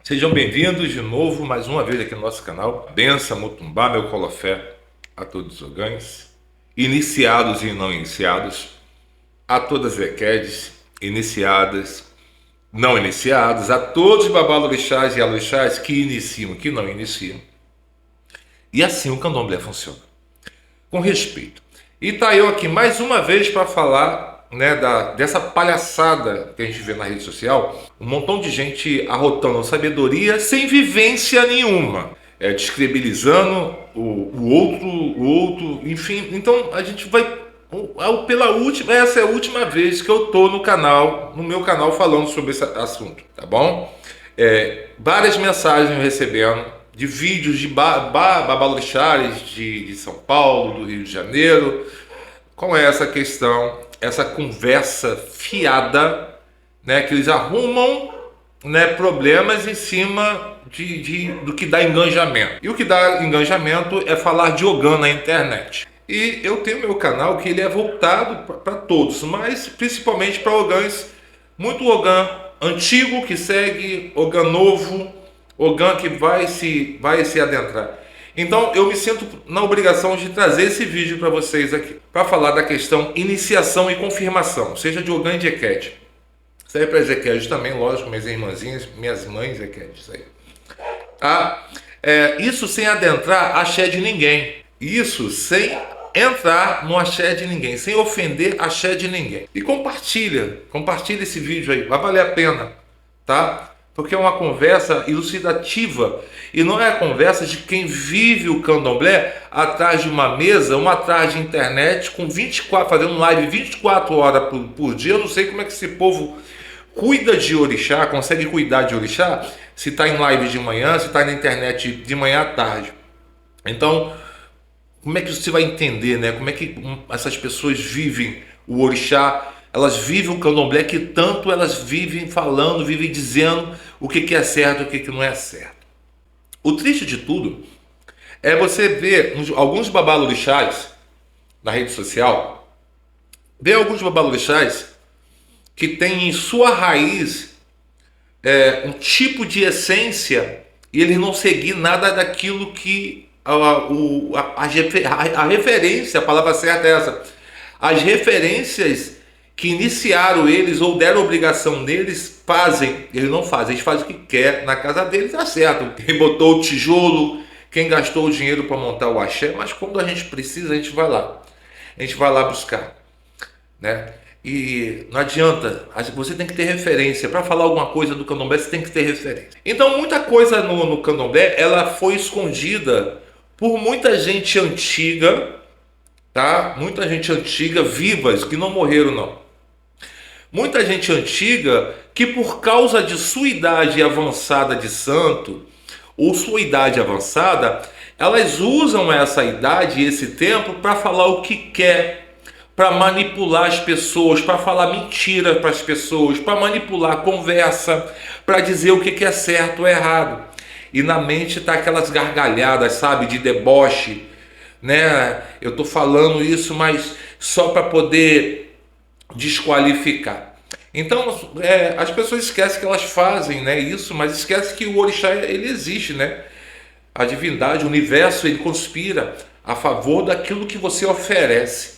Sejam bem-vindos de novo, mais uma vez aqui no nosso canal. Benção, Mutumbá, meu colofé a todos os ogães, iniciados e não iniciados, a todas as equedes, iniciadas, não iniciados, a todos os babalorixás e alorixás que iniciam, que não iniciam. E assim o candomblé funciona, com respeito. E tá eu aqui mais uma vez para falar, né, dessa palhaçada que a gente vê na rede social, um montão de gente arrotando sabedoria sem vivência nenhuma, descredibilizando o outro, enfim. Então a gente vai pela última, essa é a última vez que eu tô no meu canal falando sobre esse assunto, tá bom? Várias mensagens recebendo de vídeos de babalorixás de São Paulo, do Rio de Janeiro, com essa questão, essa conversa fiada, né, que eles arrumam, né, problemas em cima do que dá engajamento. E o que dá engajamento é falar de Ogã na internet. E eu tenho meu canal que ele é voltado para todos, mas principalmente para Ogãs, muito Ogã antigo que segue, Ogã novo, Ogã que vai se adentrar. Então eu me sinto na obrigação de trazer esse vídeo para vocês aqui, para falar da questão iniciação e confirmação, seja de Ogã e de Equede. Serve para as Equedes também, lógico, minhas irmãzinhas, minhas mães Equedes aí. Tá? Isso sem adentrar axé de ninguém. Isso sem entrar no axé de ninguém, sem ofender axé de ninguém. E compartilha esse vídeo aí, vai valer a pena, tá? Porque é uma conversa elucidativa e não é a conversa de quem vive o candomblé atrás de uma mesa, uma atrás de internet, com 24, fazendo live 24 horas por dia. Eu não sei como é que esse povo cuida de orixá, consegue cuidar de orixá, se está em live de manhã, se está na internet de manhã à tarde. Então, como é que você vai entender, né? Como é que essas pessoas vivem o orixá? Elas vivem o candomblé que tanto elas vivem falando, vivem dizendo o que é certo e o que não é certo. O triste de tudo é você ver alguns babalorixás na rede social, ver alguns babalorixás que têm em sua raiz um tipo de essência e eles não seguir nada daquilo que a referência, a palavra certa é essa, as referências que iniciaram eles ou deram obrigação deles fazem. Eles não fazem, eles fazem o que quer na casa deles, tá certo. Quem botou o tijolo, quem gastou o dinheiro para montar o axé, mas quando a gente precisa, a gente vai lá buscar, né? E não adianta, você tem que ter referência. Para falar alguma coisa do candomblé, você tem que ter referência. Então muita coisa no candomblé, ela foi escondida por muita gente antiga, tá? Muita gente antiga, vivas, que não morreram não. Muita gente antiga que por causa de sua idade avançada de santo, ou sua idade avançada, elas usam essa idade e esse tempo para falar o que quer, para manipular as pessoas, para falar mentira para as pessoas, para manipular a conversa, para dizer o que é certo ou errado. E na mente tá aquelas gargalhadas, sabe, de deboche, né? Eu tô falando isso, mas só para poder desqualificar. Então as pessoas esquecem que elas fazem, né, isso, mas esquecem que o orixá ele existe, né? A divindade, o universo, ele conspira a favor daquilo que você oferece,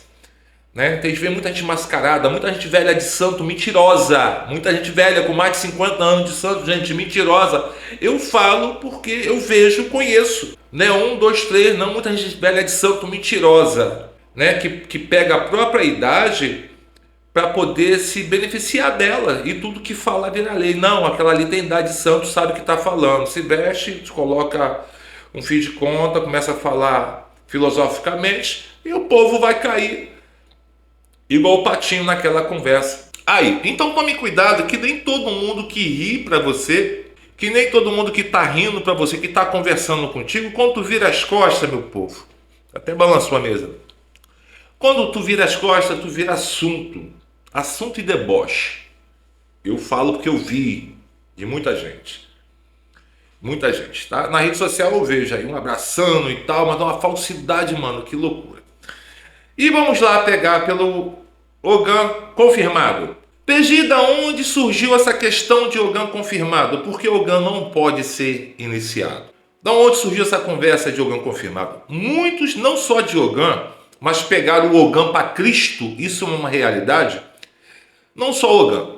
né? Tem muita gente mascarada, muita gente velha de santo, mentirosa, muita gente velha com mais de 50 anos de santo, gente mentirosa. Eu falo porque eu vejo, conheço, né? Um, dois, três, não, muita gente velha de santo mentirosa, né? Que pega a própria idade para poder se beneficiar dela e tudo que fala vira lei. Não, aquela ali tem idade de santo, sabe o que está falando. Se veste, coloca um fio de conta, começa a falar filosoficamente e o povo vai cair igual o patinho naquela conversa. Aí, então tome cuidado que nem todo mundo que ri para você, que nem todo mundo que está rindo para você, que está conversando contigo, quando tu vira as costas, meu povo, até balançou a mesa. Quando tu vira as costas, tu vira assunto e deboche. Eu falo porque eu vi de muita gente, tá? Na rede social eu vejo aí um abraçando e tal, mas é uma falsidade, mano, que loucura. E vamos lá pegar pelo Ogã confirmado. PG, da onde surgiu essa questão de Ogã confirmado? Porque Ogã não pode ser iniciado. Da onde surgiu essa conversa de Ogã confirmado? Muitos, não só de Ogã, mas pegaram o Ogã para Cristo. Isso é uma realidade. Não só Ogã.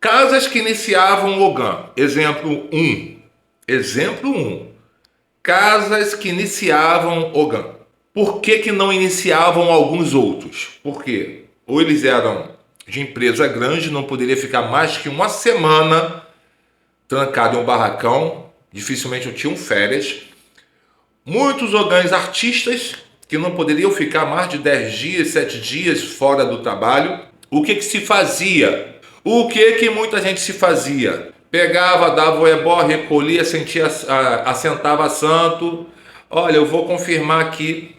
Casas que iniciavam Ogã. Exemplo 1. Exemplo 1. Casas que iniciavam Ogã. Por que não iniciavam alguns outros? Por quê? Ou eles eram de empresa grande, não poderia ficar mais que uma semana trancado em um barracão, dificilmente tinham férias. Muitos Ogãs artistas que não poderiam ficar mais de 10 dias, 7 dias fora do trabalho. O que se fazia? O que muita gente se fazia? Pegava, dava o ebó, recolhia, assentava santo. Olha, eu vou confirmar aqui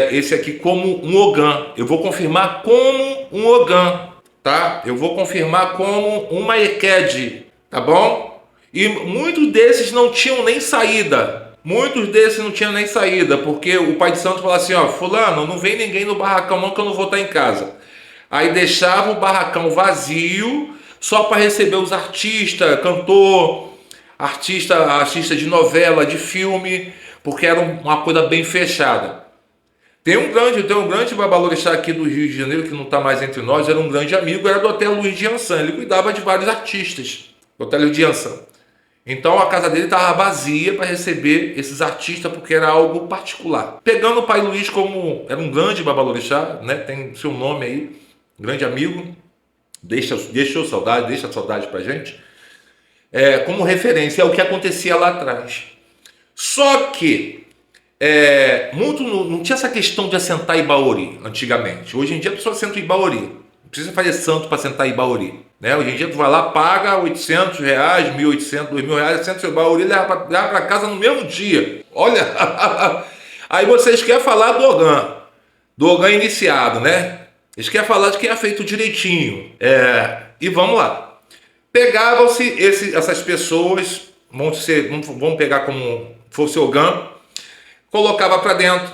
esse aqui como um Ogã. Eu vou confirmar como um Ogã, tá? Eu vou confirmar como uma Eked, tá bom? E muitos desses não tinham nem saída. Muitos desses não tinham nem saída, porque o pai de santo falava assim, ó, fulano, não vem ninguém no barracão não, que eu não vou estar em casa. Aí deixava o barracão vazio, só para receber os artistas, cantor, artista de novela, de filme, porque era uma coisa bem fechada. Tem um grande babalorixá aqui do Rio de Janeiro, que não está mais entre nós, era um grande amigo, era do Hotel Luiz de Ançã. Ele cuidava de vários artistas do Hotel Luiz de Ançã. Então a casa dele estava vazia para receber esses artistas, porque era algo particular. Pegando o pai Luiz como era um grande babalorixá, né? Tem seu nome aí, grande amigo, deixa saudade pra gente, como referência, é o que acontecia lá atrás. Só que muito não tinha essa questão de assentar Ibaori antigamente. Hoje em dia a pessoa assenta em Ibaori. Não precisa fazer santo para sentar em Ibaori. Né? Hoje em dia tu vai lá, paga R$800, R$1.800, R$2.000, assenta seu Ibaori e leva para casa no mesmo dia. Olha, aí vocês querem falar do Ogã iniciado, né? Eles querem falar de quem é feito direitinho. E vamos lá. Pegavam-se essas pessoas, vamos pegar como fosse Ogã, colocava para dentro,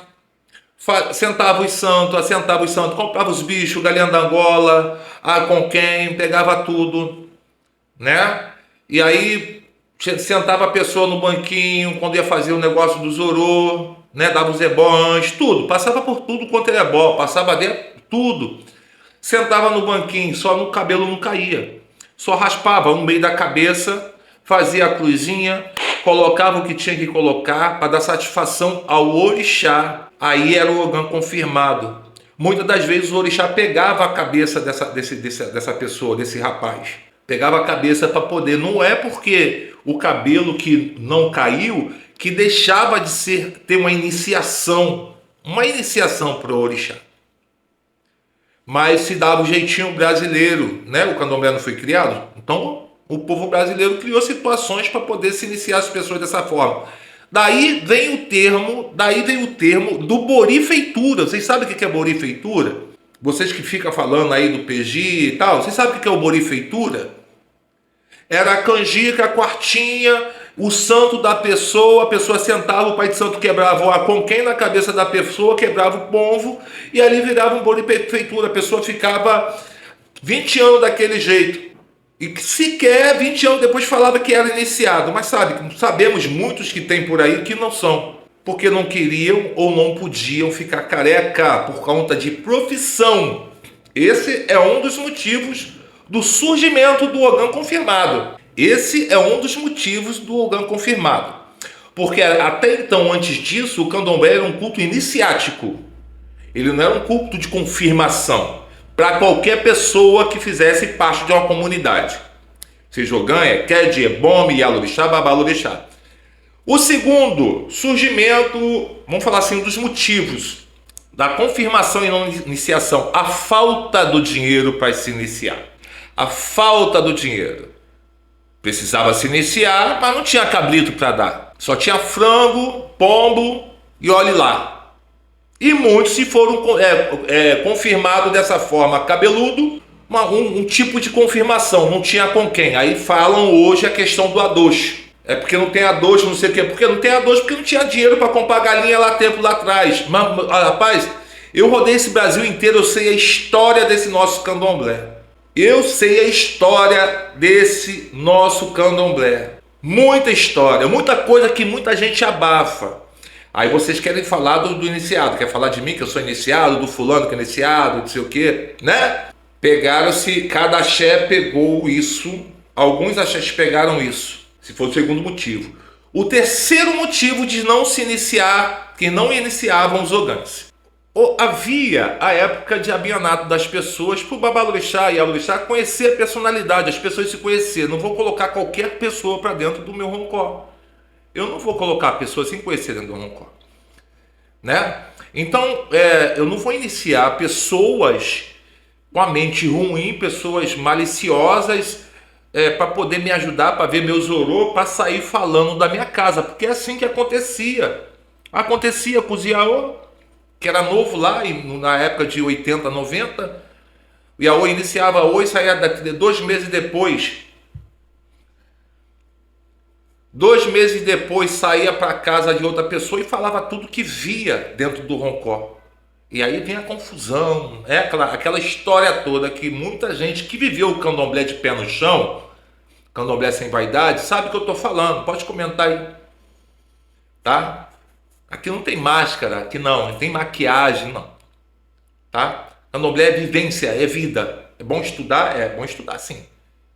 sentava os santos, assentava os santos, comprava os bichos, galinha da Angola, com quem, pegava tudo, né? E aí sentava a pessoa no banquinho, quando ia fazer o negócio do zorô, né? Dava os ebós, tudo, passava por tudo quanto era ebó, passava dentro, tudo. Sentava no banquinho, só no cabelo não caía, só raspava no meio da cabeça, fazia a cruzinha, colocava o que tinha que colocar para dar satisfação ao orixá. Aí era o Ogã confirmado. Muitas das vezes o orixá pegava a cabeça dessa pessoa, desse rapaz. Pegava a cabeça para poder. Não é porque o cabelo que não caiu que deixava de ter uma iniciação para o orixá. Mas se dava o jeitinho brasileiro, né? O candomblé não foi criado. Então o povo brasileiro criou situações para poder se iniciar as pessoas dessa forma. Daí vem o termo do borifeitura. Vocês sabem o que é borifeitura? Vocês que ficam falando aí do PG e tal, vocês sabem o que é o borifeitura? Era a canjica, a quartinha, o santo da pessoa, a pessoa sentava, o pai de santo quebrava a conquém na cabeça da pessoa, quebrava o pombo e ali virava um borifeitura. A pessoa ficava 20 anos daquele jeito. E sequer 20 anos depois falava que era iniciado. Mas sabemos muitos que tem por aí que não são. Porque não queriam ou não podiam ficar careca por conta de profissão. Esse é um dos motivos do surgimento do Ogã confirmado. Esse é um dos motivos do Ogã confirmado. Porque até então, antes disso, o candomblé era um culto iniciático. Ele não era um culto de confirmação para qualquer pessoa que fizesse parte de uma comunidade. Seja Ogã, Eked, Ebome, Yalorixá, Babalorixá. O segundo surgimento, vamos falar assim, dos motivos da confirmação e não iniciação. A falta do dinheiro para se iniciar. A falta do dinheiro. Precisava se iniciar, mas não tinha cabrito para dar. Só tinha frango, pombo e olhe lá. E muitos se foram confirmados dessa forma, cabeludo, um tipo de confirmação, não tinha com quem. Aí falam hoje a questão do adocho. É porque não tem adocho, não sei o quê. Porque não tem adocho, porque não tinha dinheiro para comprar galinha lá atrás. Mas, rapaz, eu rodei esse Brasil inteiro, eu sei a história desse nosso candomblé. Eu sei a história desse nosso candomblé. Muita história, muita coisa que muita gente abafa. Aí vocês querem falar do iniciado, quer falar de mim que eu sou iniciado, do fulano que é iniciado, não sei o quê, né? Pegaram-se, cada axé pegou isso, alguns axés pegaram isso, se for o segundo motivo. O terceiro motivo de não se iniciar, que não iniciavam os ogãs. Havia a época de abianato das pessoas para o Babalorixá e Alorixá conhecer a personalidade, as pessoas se conhecer. Não vou colocar qualquer pessoa para dentro do meu roncó. Eu não vou colocar a pessoa sem conhecer dentro do roncó, né? Então, eu não vou iniciar pessoas com a mente ruim, pessoas maliciosas, para poder me ajudar, para ver meus orô, para sair falando da minha casa, porque é assim que acontecia. Acontecia com os Iaô, que era novo lá, na época de 80, 90, o Iaô iniciava e saía 2 meses depois. 2 meses depois saía para casa de outra pessoa e falava tudo que via dentro do roncó. E aí vem a confusão, aquela história toda que muita gente que viveu o candomblé de pé no chão, candomblé sem vaidade, sabe o que eu estou falando. Pode comentar aí, tá? Aqui não tem máscara, aqui não tem maquiagem, não, tá? Candomblé é vivência, é vida. É bom estudar sim,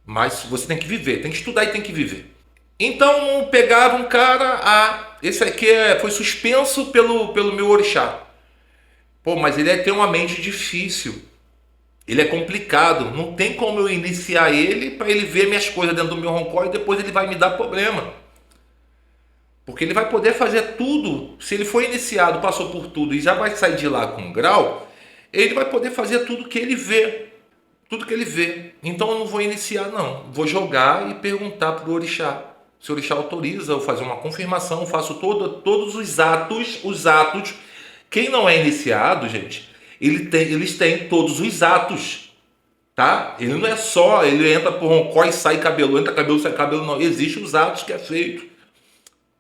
mas você tem que viver, tem que estudar e tem que viver. Então pegaram um cara, esse aqui foi suspenso pelo meu orixá. Pô, mas ele tem uma mente difícil, ele é complicado, não tem como eu iniciar ele para ele ver minhas coisas dentro do meu roncó e depois ele vai me dar problema. Porque ele vai poder fazer tudo, se ele foi iniciado, passou por tudo e já vai sair de lá com um grau, ele vai poder fazer tudo que ele vê. Tudo que ele vê. Então eu não vou iniciar não, vou jogar e perguntar para o orixá. Se o orixá autoriza, eu fazer uma confirmação, faço todos os atos. Quem não é iniciado, gente, eles têm todos os atos, tá? Ele não é só, ele entra por roncó e sai cabelo, entra cabelo, sai cabelo, não. Existem os atos que é feito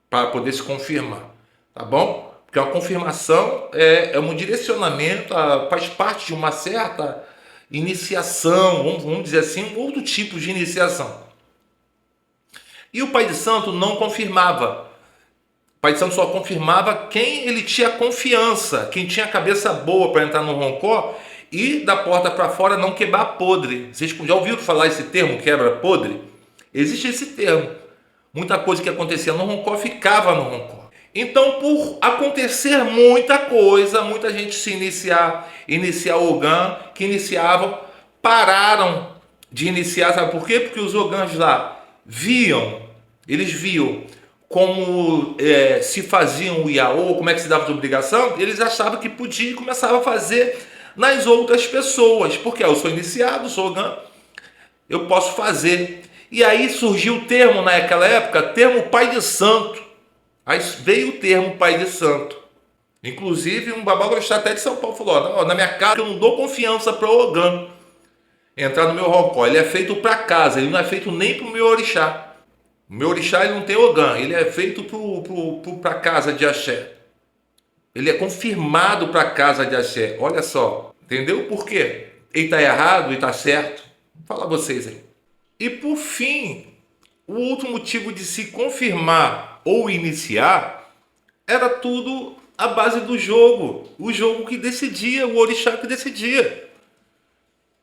para poder se confirmar, tá bom? Porque a confirmação é um direcionamento, faz parte de uma certa iniciação, vamos dizer assim, um outro tipo de iniciação. E o pai de santo não confirmava. O pai de santo só confirmava quem ele tinha confiança, quem tinha a cabeça boa para entrar no roncó e da porta para fora não quebrar podre. Vocês já ouviram falar esse termo, quebra podre? Existe esse termo. Muita coisa que acontecia no roncó ficava no roncó. Então, por acontecer muita coisa, muita gente se iniciar ogã, que iniciavam, pararam de iniciar. Sabe por quê? Porque os ogãs lá eles viam como se faziam o Iaô, como é que se dava de obrigação, eles achavam que podia e começavam a fazer nas outras pessoas. Porque eu sou iniciado, sou ogã, eu posso fazer. E aí surgiu o termo, naquela época, termo pai de santo. Aí veio o termo pai de santo. Inclusive, um babalorixá até de São Paulo falou, na minha casa eu não dou confiança para o ogã entrar no meu roncó. Ele é feito para casa, ele não é feito nem para o meu orixá. O meu orixá ele não tem ogã, ele é feito para casa de axé. Ele é confirmado para casa de axé. Olha só, entendeu por quê? Ele está errado e está certo? Vou falar a vocês aí. E por fim, o outro motivo de se confirmar ou iniciar era tudo a base do jogo. O jogo que decidia, o orixá que decidia.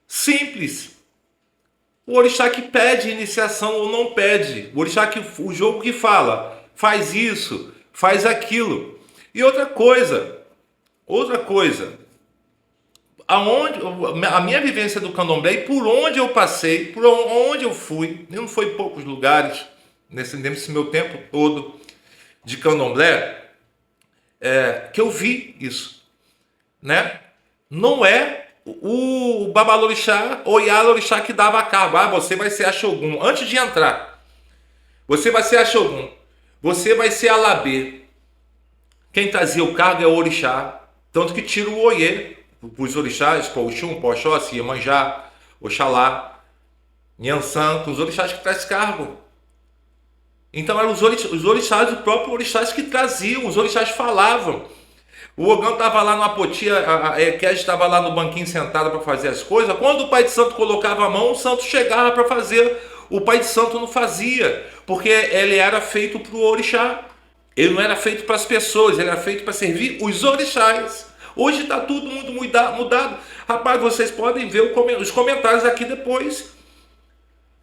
Simples. O orixá que pede iniciação ou não pede. O jogo que fala, faz isso, faz aquilo. E outra coisa, a minha vivência do candomblé e por onde eu passei, por onde eu fui, não foi em poucos lugares, nesse meu tempo todo de candomblé, que eu vi isso, né? Não é o babalorixá ou Ialorixá que dava a cargo. Você vai ser a Xogum. Antes de entrar, você vai ser a Xogum. Você vai ser a Labê. Quem trazia o cargo é o orixá. Tanto que tira o oiê os orixás, para Oxum, para Oxóssi, Iemanjá, Oxalá, Nhansan, os orixás que trazem cargo. Então eram os orixás, o próprio orixás que traziam, os orixás falavam. O Ogã estava lá no Apoti, a Eked estava lá no banquinho sentada para fazer as coisas. Quando o pai de santo colocava a mão, o santo chegava para fazer. O pai de santo não fazia, porque ele era feito para o orixá. Ele não era feito para as pessoas, ele era feito para servir os orixás. Hoje está tudo muito mudado. Rapaz, vocês podem ver os comentários aqui depois,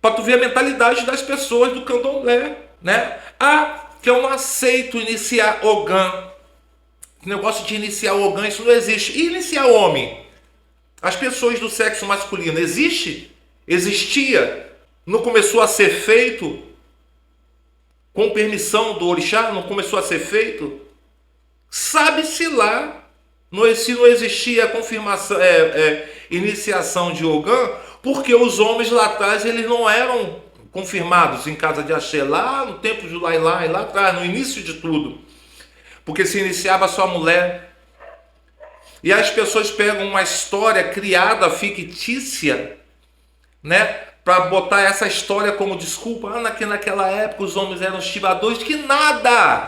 para tu ver a mentalidade das pessoas do candomblé, né? Ah, que eu não aceito iniciar Ogã. Esse negócio de iniciar Ogã, isso não existe. E iniciar homem? As pessoas do sexo masculino, existe? Existia? Não começou a ser feito com permissão do orixá? Não começou a ser feito? Sabe-se lá se não existia a confirmação, iniciação de Ogã, porque os homens lá atrás eles não eram confirmados em casa de Axé, lá no tempo de Lailai, lá atrás, no início de tudo. Porque se iniciava só a mulher. E as pessoas pegam uma história criada, fictícia, né? Para botar essa história como desculpa. Ah, naquela época os homens eram estivadores. Que nada!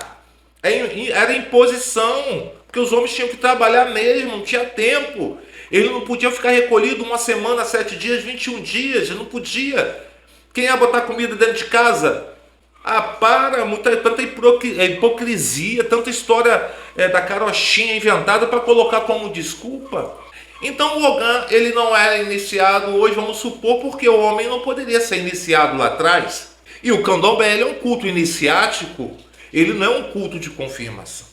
Era imposição. Porque os homens tinham que trabalhar mesmo, não tinha tempo. Eles não podiam ficar recolhidos uma semana, 7 dias, 21 dias. Não podia. Quem ia botar comida dentro de casa? Ah, para, tanta hipocrisia, tanta história da carochinha inventada para colocar como desculpa. Então o Ogã, ele não era iniciado hoje, vamos supor, porque o homem não poderia ser iniciado lá atrás. E o candomblé, ele é um culto iniciático, ele não é um culto de confirmação.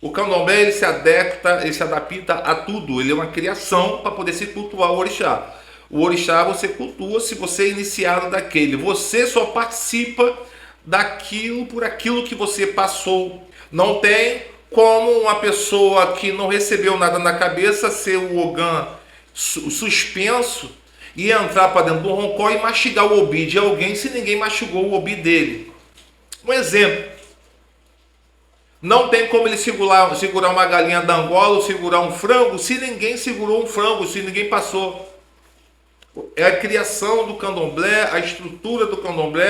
O candomblé, ele se adapta a tudo, ele é uma criação para poder se cultuar o orixá. O orixá você cultua se você é iniciado daquele, você só participa daquilo por aquilo que você passou. Não tem como uma pessoa que não recebeu nada na cabeça ser o Ogã suspenso e entrar para dentro do roncó e mastigar o obi de alguém se ninguém mastigou o obi dele. Um exemplo. Não tem como ele segurar uma galinha da Angola ou segurar um frango se ninguém segurou um frango, se ninguém passou. É a criação do candomblé, a estrutura do candomblé,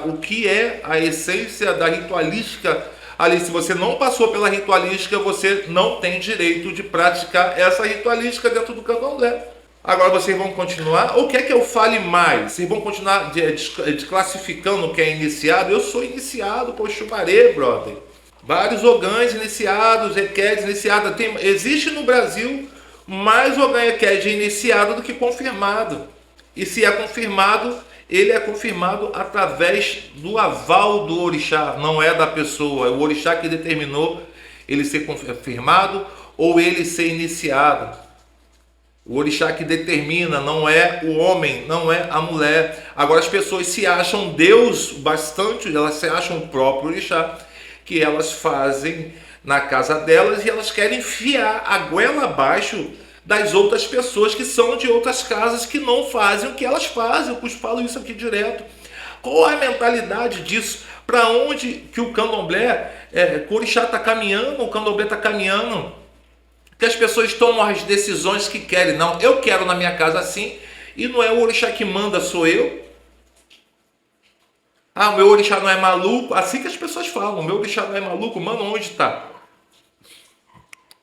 o que é a essência da ritualística. Ali, se você não passou pela ritualística, você não tem direito de praticar essa ritualística dentro do candomblé. Agora vocês vão continuar? Ou quer que eu fale mais? Vocês vão continuar desclassificando o que é iniciado? Eu sou iniciado por Xumaré, brother. Vários Ogãs iniciados, Equedes iniciados. Existe no Brasil mais Ogã Equed iniciado do que confirmado. E se é confirmado, ele é confirmado através do aval do orixá, não é da pessoa. É o orixá que determinou ele ser confirmado ou ele ser iniciado. O orixá que determina, não é o homem, não é a mulher. Agora as pessoas se acham Deus bastante, elas se acham o próprio orixá, que elas fazem na casa delas e elas querem enfiar a goela abaixo das outras pessoas que são de outras casas que não fazem o que elas fazem. Eu falo isso aqui direto. Qual é a mentalidade disso? Para onde que o candomblé, o orixá está caminhando, o candomblé está caminhando? Que as pessoas tomam as decisões que querem. Não, eu quero na minha casa assim, e não é o orixá que manda, sou eu. Ah, o meu orixá não é maluco. Assim que as pessoas falam, o meu orixá não é maluco. Mano, onde está?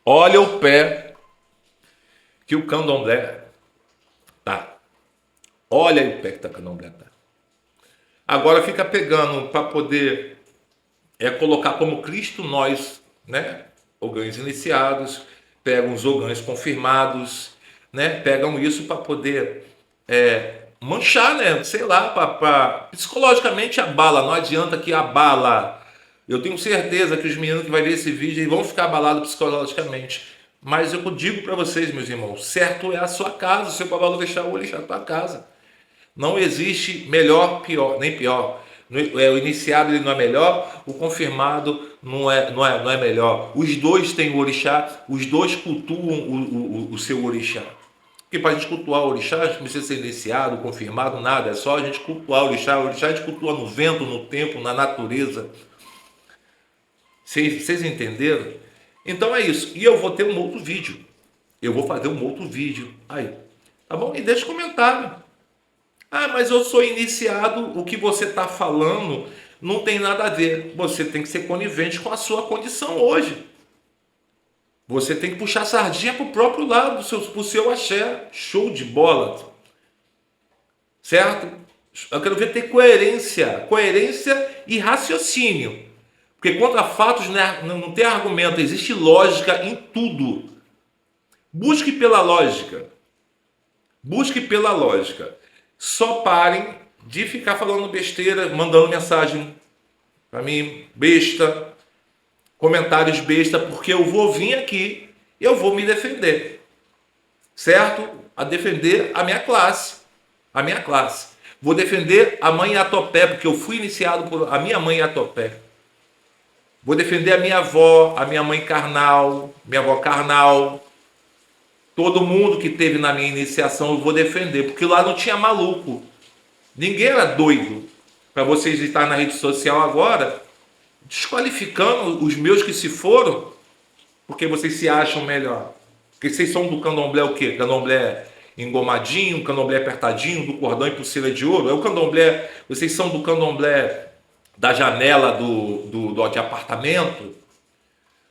Olha o pé que o candomblé tá. Olha aí o pé que o candomblé tá. Agora fica pegando para poder colocar como Cristo nós, né? Ogãs iniciados, pegam os ogãs confirmados, né? Pegam isso para poder manchar, né? Sei lá, psicologicamente abala. Não adianta que abala. Eu tenho certeza que os meninos que vão ver esse vídeo vão ficar abalados psicologicamente. Mas eu digo para vocês, meus irmãos, certo é a sua casa, o seu babalorixá, o orixá é a tua casa. Não existe melhor, pior, nem pior. O iniciado ele não é melhor, o confirmado não é melhor. Os dois têm o orixá, os dois cultuam o seu orixá. Porque para a gente cultuar o orixá, a gente não precisa ser iniciado, confirmado, nada. É só a gente cultuar o orixá. O orixá a gente cultua no vento, no tempo, na natureza. Vocês entenderam? Então é isso. E eu vou ter um outro vídeo. Eu vou fazer um outro vídeo. Aí, tá bom? E deixa comentário. Ah, mas eu sou iniciado. O que você está falando não tem nada a ver. Você tem que ser conivente com a sua condição hoje. Você tem que puxar a sardinha pro próprio lado, pro seu axé. Show de bola. Certo? Eu quero ver ter coerência e raciocínio. Porque contra fatos não tem argumento, existe lógica em tudo. Busque pela lógica. Busque pela lógica. Só parem de ficar falando besteira, mandando mensagem para mim, besta, comentários besta, porque eu vou vir aqui e eu vou me defender. Certo? A defender a minha classe. A minha classe. Vou defender a mãe Atopé, porque eu fui iniciado por a minha mãe Atopé. Vou defender a minha mãe carnal, minha avó carnal. Todo mundo que teve na minha iniciação eu vou defender, porque lá não tinha maluco. Ninguém era doido. Para vocês estar na rede social agora, desqualificando os meus que se foram, porque vocês se acham melhor. Porque vocês são do candomblé o quê? Candomblé engomadinho, candomblé apertadinho, do cordão e pulseira de ouro. É o candomblé, vocês são do candomblé da janela de apartamento,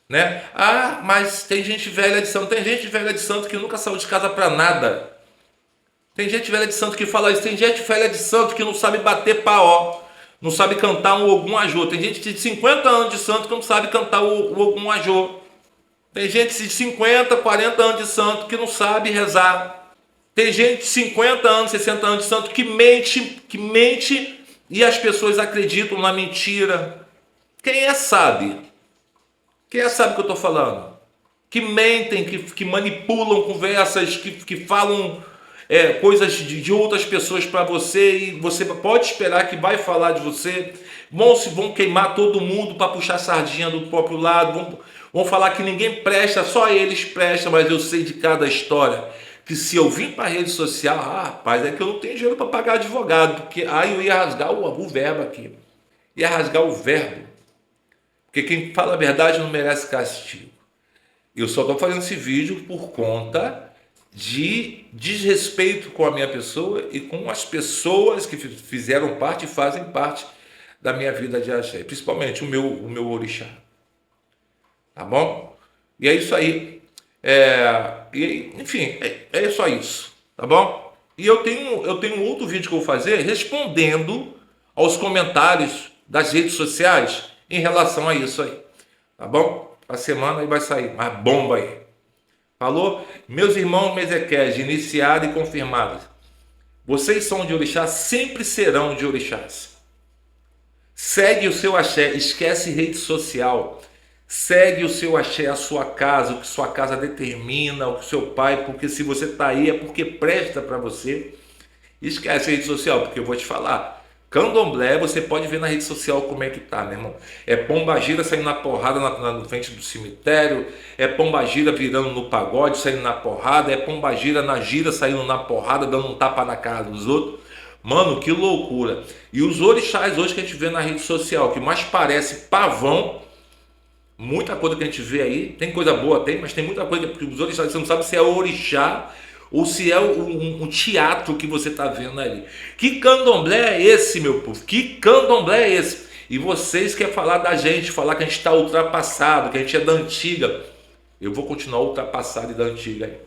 né? Ah, mas tem gente velha de santo. Tem gente velha de santo que nunca saiu de casa para nada. Tem gente velha de santo que fala isso. Tem gente velha de santo que não sabe bater paó, não sabe cantar um Ogum Ajô. Tem gente de 50 anos de santo que não sabe cantar o Ogum Ajô. Tem gente de 50, 40 anos de santo que não sabe rezar. Tem gente de 50 anos, 60 anos de santo que mente e as pessoas acreditam na mentira. Quem é sabe? Quem é sabe o que eu estou falando? Que mentem, que manipulam conversas, que falam coisas de outras pessoas para você e você pode esperar que vai falar de você. Vão queimar todo mundo para puxar a sardinha do próprio lado. Vão falar que ninguém presta, só eles prestam, mas eu sei de cada história. Que se eu vim para a rede social, rapaz, é que eu não tenho dinheiro para pagar advogado, porque aí eu ia rasgar o verbo aqui. Ia rasgar o verbo. Porque quem fala a verdade não merece castigo. Eu só estou fazendo esse vídeo por conta de desrespeito com a minha pessoa e com as pessoas que fizeram parte e fazem parte da minha vida de axé. Principalmente o meu orixá. Tá bom? E é isso aí. Enfim, é só isso, tá bom? E eu tenho outro vídeo que eu vou fazer respondendo aos comentários das redes sociais em relação a isso aí, tá bom? A semana aí vai sair, mas bomba aí. Falou? Meus irmãos Mezequés, iniciados e confirmados, vocês são de orixá, sempre serão de orixás. Segue o seu axé, esquece rede social. Segue o seu axé, a sua casa, o que sua casa determina, o que seu pai, porque se você está aí é porque presta para você. Esquece a rede social, porque eu vou te falar. Candomblé, você pode ver na rede social como é que tá, meu irmão. É pombagira saindo na porrada na frente do cemitério, é pombagira virando no pagode, saindo na porrada, é pombagira na gira saindo na porrada, dando um tapa na cara dos outros. Mano, que loucura. E os orixás hoje que a gente vê na rede social, que mais parece pavão. Muita coisa que a gente vê aí, tem coisa boa, mas tem muita coisa que os orixás, você não sabe se é orixá ou se é um teatro que você está vendo ali. Que candomblé é esse, meu povo? Que candomblé é esse? E vocês querem falar da gente, falar que a gente está ultrapassado, que a gente é da antiga. Eu vou continuar ultrapassado e da antiga aí.